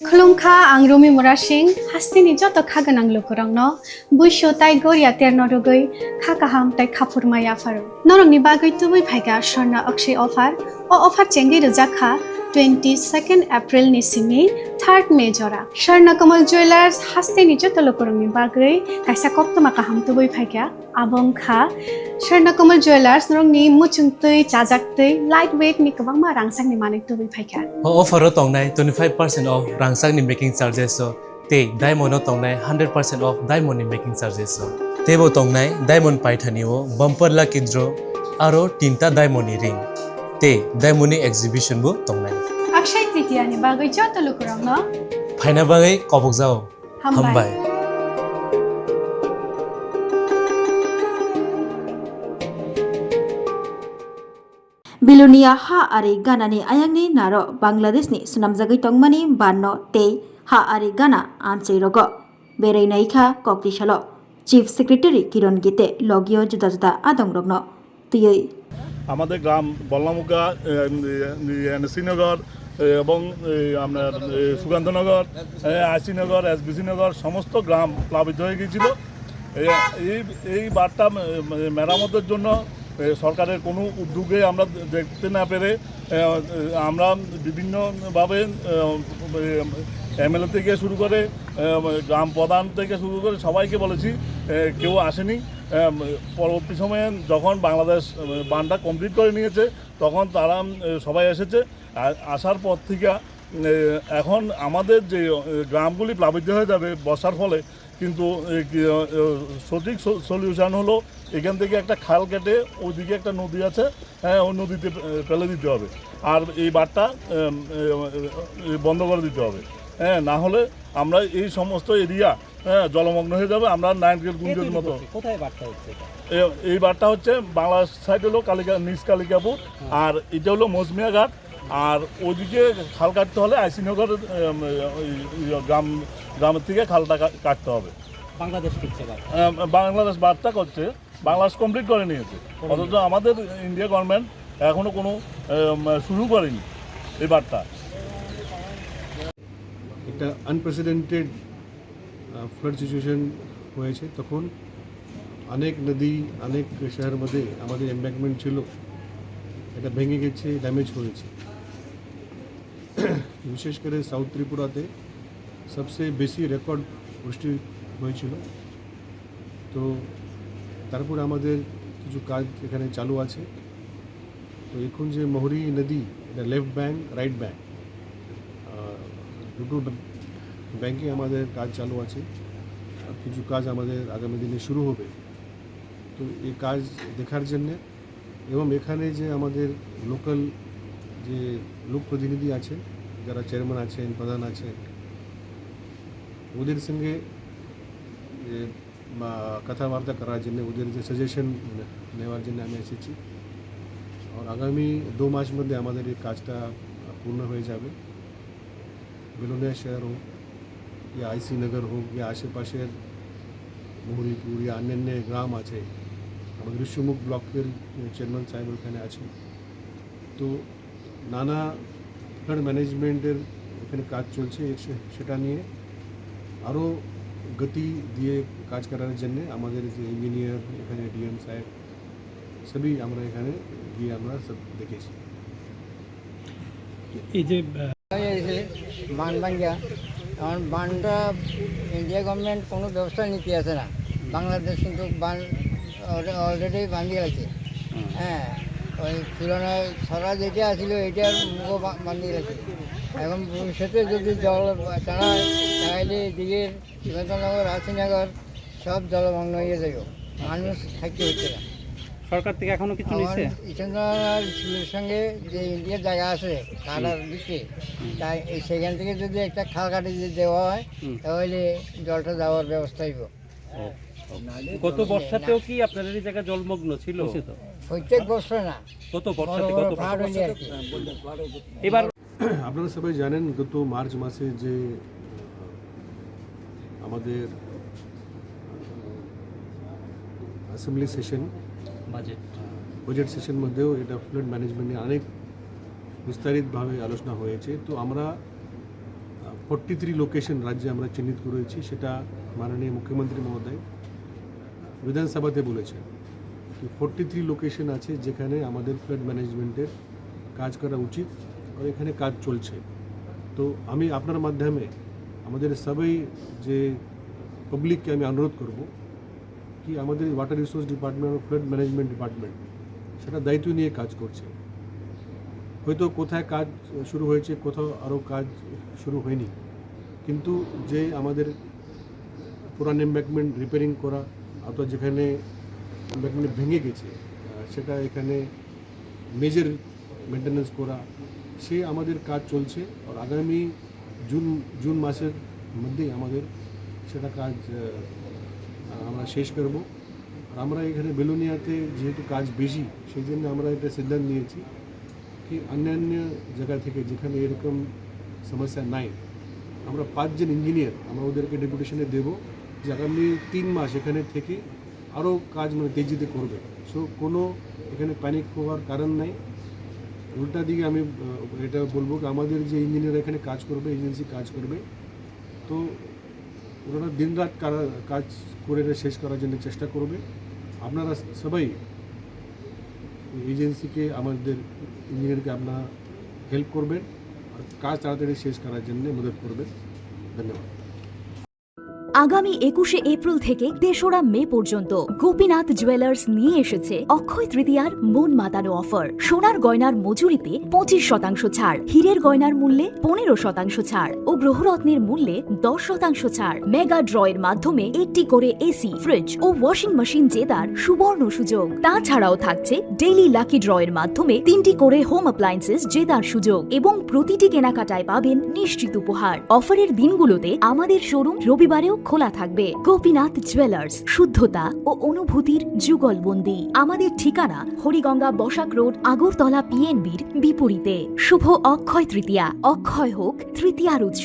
खुलुमखा आं रुमि मुरासिं हास्तिनि जत खागोनां लोगोरांनो बुइसो ताइ गोरिया तेरनरुगै खाकाहाम ताइ खाफुरमाया फारो नरंनि बागै तुबै फाइगा सरना अक्षय अफार चेंगि रजाखा 22 एप्रिल नि सिमि 3 मे जरा सरना कमल ज्वेलार्स हास्तिनि जत लोगोरांनि बागै काइसा कप्तमा काहाम तुबै फाइगा आबंखा सरना कमल ज्वेलार्स नरंनि मुचुंतै चाजाक्तै लाइट वेट नि गोबांमा रांसांनि माने तुबै फाइगा ऑफर तंगनाय 25% ऑफ रांसांनि मेकिंग चार्जेस ते डायमंड तंगनाय 100% ऑफ डायमंड मेकिंग चार्जेस तेबो तंगनाय डायमंड पाइथानिओ बम्पर लाकी ड्र आरो तीनटा डायमंड रिंग ते डायमंड एग्जिबिशन बो तंगनाय अक्षय तृतीयानि बागै जत लोगोरांनो फाइना बागै कबक जाओ हामबाय Bilonia ha ari ganani ayangni naro Bangladeshni sunamjagai tongmani banno tei ha ari gana amchei rogo berei naikha kokrisalo Chief Secretary Kiron Gite logio juda juda adong rogno tuyoi আমাদের গ্রাম বল্লামুগা শ্রীনগর এবং আপনার সুকান্তনগর আইসিনগর এসবিসি নগর সমস্ত গ্রাম প্লাবিত হয়ে গিয়েছিল এই বাঁধটা মেরামতের জন্য সরকারের কোনো উদ্যোগে আমরা দেখতে না পেরে আমরা বিভিন্নভাবে এমএলএ থেকে শুরু করে গ্রাম প্রধান থেকে শুরু করে সবাইকে বলেছি কেউ আসেনি পরবর্তী সময়ে যখন বাংলাদেশ বানটা কমপ্লিট করে নিয়েছে তখন তারা সবাই এসেছে আসার পর থেকে এখন আমাদের যে গ্রামগুলি প্লাবিত হয়ে যাবে বর্ষার ফলে কিন্তু সঠিক সলিউশন হলো এখান থেকে একটা খাল কেটে ওইদিকে একটা নদী আছে ওই নদীতে ফেলে দিতে হবে আর এই বাঁধটা বন্ধ করে দিতে হবে না হলে আমরা এই সমস্ত এরিয়া জলমগ্ন হয়ে যাবে আমরা নারায়ণগঞ্জ গুঞ্জের মতো কোথায় বার্তা হচ্ছে এই বাঁধটা হচ্ছে বাংলা সাইড হলো নিজ কালিকাপুর আর এটা হলো মজমিয়া ঘাট আর ওইদিকে খাল কাটতে হলে আইসিনগর গ্রামের থেকে খালটা কাটতে হবে বাংলাদেশ বাংলাদেশ বাঁধটা করছে বাংলাদেশ কমপ্লিট করে নিয়েছে অথচ আমাদের ইন্ডিয়া গভর্নমেন্ট এখনও কোনো শুরু করেনি এই বাঁধটা একটা আনপ্রেসিডেন্টেড ফ্লাড সিচুয়েশন হয়েছে তখন অনেক নদী অনেক শহরের মধ্যে আমাদের এম্ব্যাঙ্কমেন্ট ছিল এটা ভেঙে গেছে ড্যামেজ হয়েছে বিশেষ করে সাউথ ত্রিপুরাতে সবচেয়ে বেশি রেকর্ড বৃষ্টি হয়েছিল তো তারপর আমাদের কিছু কাজ এখানে চালু আছে তো এখন যে মোহরি নদী এটা লেফট ব্যাঙ্ক রাইট ব্যাঙ্ক দুটো ব্যাংকে আমাদের কাজ চালু আছে আর কিছু কাজ আমাদের আগামী দিনে শুরু হবে তো এই কাজ দেখার জন্যে এবং এখানে যে আমাদের লোকাল যে লোক প্রতিনিধি আছেন যারা চেয়ারম্যান আছেন প্রধান আছেন ওদের সঙ্গে কথাবার্তা করার জন্য ওদের যে সাজেশন নেওয়ার জন্য আমি এসেছি আর আগামী 2 মাস মধ্যে আমাদের এই কাজটা পূর্ণ হয়ে যাবে बिलोनिया शहर हो या आईसी नगर हो या आशेपाशेर मोहरीपुर या अन्य ग्राम আছে আমাদের ঋষিমুখ ব্লকের চেয়ারম্যান সাহেব ওখানে আছেন তো নানা ফ্লাড ম্যানেজমেন্টের এখানে কাজ চলছে সেটা নিয়ে আরও গতি দিয়ে কাজ করার জন্য আমাদের যে ইঞ্জিনিয়ার এখানে ডিএম সাহেব সবই আমরা এখানে গিয়ে আমরা সব দেখেছি এই যে বান ভাঙ্গা এখন বানটা ইন্ডিয়া গভর্নমেন্ট কোনো ব্যবস্থা নিতে আসে না বাংলাদেশ কিন্তু বান অলরেডি বাঁধিয়ে আছে হ্যাঁ ওই পুরোনো ছড়া যেটা আছিল এটার মুখও বাঁধিয়ে আছে এখন ভবিষ্যতে যদি জল চালায় তাহলে দিকে সুকান্তনগর রাশিনগর সব জলমগ্ন হয়ে যাবে মানুষ থাকতে হচ্ছে না সরকার থেকে এখনো কিছু নিচ্ছে ইসেন্দ্রের সঙ্গে যে ইন্ডিয়ার জায়গা আছে কাটার দিকে তাই সেখান থেকে যদি একটা খাল কাটি যদি দেওয়া হয় তাহলে জলটা যাওয়ার ব্যবস্থা হইব গত বর্ষাতেও কি আপনাদের এই জায়গা জলমগ্ন ছিল প্রত্যেক বছর না গত বর্ষাতে এবার আপনারা সবাই জানেন গত মার্চ মাসে যে আমাদের অ্যাসেম্বলি সেশন বাজেট সেশন মধ্যেও এটা ফ্লাড ম্যানেজমেন্ট নিয়ে অনেক বিস্তারিতভাবে আলোচনা হয়েছে তো আমরা 43 লোকেশন রাজ্যে আমরা চিহ্নিত করেছি, সেটা মাননীয় মুখ্যমন্ত্রী মহোদয় বিধানসভাতে বলেছেন। 43 লোকেশন আছে যেখানে আমাদের ফ্লাড ম্যানেজমেন্টের কাজ করা উচিত, আর এখানে কাজ চলছে। তো আমি আপনার মাধ্যমে আমাদের সবাই যে পাবলিককে আমি অনুরোধ করব কি আমাদের ওয়াটার রিসোর্স ডিপার্টমেন্ট ও ফ্লাড ম্যানেজমেন্ট ডিপার্টমেন্ট সেটা দায়িত্ব নিয়ে কাজ করছে। হয়তো কোথায় কাজ শুরু হয়েছে, কোথাও আরও কাজ শুরু হয়নি, কিন্তু যে আমাদের পুরান এম্ব্যাঙ্কমেন্ট রিপেয়ারিং করা অথবা যেখানে এম্ব্যাঙ্কমেন্ট ভেঙে গেছে সেটা এখানে মেজর মেনটেন্যান্স করা, সে আমাদের কাজ চলছে। আর আগামী জুন মাসের মধ্যেই আমাদের সেটা কাজ আমরা শেষ করব। আর আমরা এখানে বেলুনিয়াতে যেহেতু কাজ বেশি, সেই জন্য আমরা এটা সিদ্ধান্ত নিয়েছি কি অন্যান্য জায়গা থেকে যেখানে এরকম সমস্যা নাই, আমরা 5 জন ইঞ্জিনিয়ার আমরা ওদেরকে ডেপুটেশনে দেবো যে আগামী 3 মাস এখানে থেকে আরও কাজ মানে তেজিতে করবে। সো কোনো এখানে প্যানিক হওয়ার কারণ নাই। উল্টা দিকে আমি এটা বলবো কি আমাদের যে ইঞ্জিনিয়ার এখানে কাজ করবে, এজেন্সি কাজ করবে, তো ওরা দিনরাত কাজ করে শেষ করার জন্য চেষ্টা করবে। আপনারা সবাই এজেন্সিকে আমাদের ইঞ্জিনিয়ারকে আপনারা হেল্প করবেন আর কাজ তাড়াতাড়ি শেষ করার জন্য মদত করবেন। ধন্যবাদ। আগামী 21শে এপ্রিল থেকে 3রা মে পর্যন্ত গোপীনাথ জুয়েলার্স নিয়ে এসেছে অক্ষয় তৃতীয়ার মন মাতানো অফার। সোনার গয়নার মজুরিতে 25% ছাড়, হীরের গয়নার মূল্যে 15% ছাড় ও গ্রহরত্নের মূল্যে 10% ছাড়। মেগা ড্রয়ের মাধ্যমে একটি করে এসি, ফ্রিজ ও ওয়াশিং মেশিন জেতার সুবর্ণ সুযোগ। তাছাড়াও থাকছে ডেইলি লাকি ড্রয়ের মাধ্যমে 3টি করে হোম অ্যাপ্লায়েন্সেস জেতার সুযোগ এবং প্রতিটি কেনাকাটায় পাবেন নিশ্চিত উপহার। অফারের দিনগুলোতে আমাদের শোরুম রবিবারেও খোলা থাকবে। গোপীনাথ জুয়েলার্স, শুদ্ধতা ও অনুভূতির যুগলবন্দি। আমাদের ঠিকানা হরিগঙ্গা বসাক রোড, আগরতলা PNBর বিপরীতে। শুভ অক্ষয় তৃতীয়া, অক্ষয় হোক তৃতীয়ার উৎসব।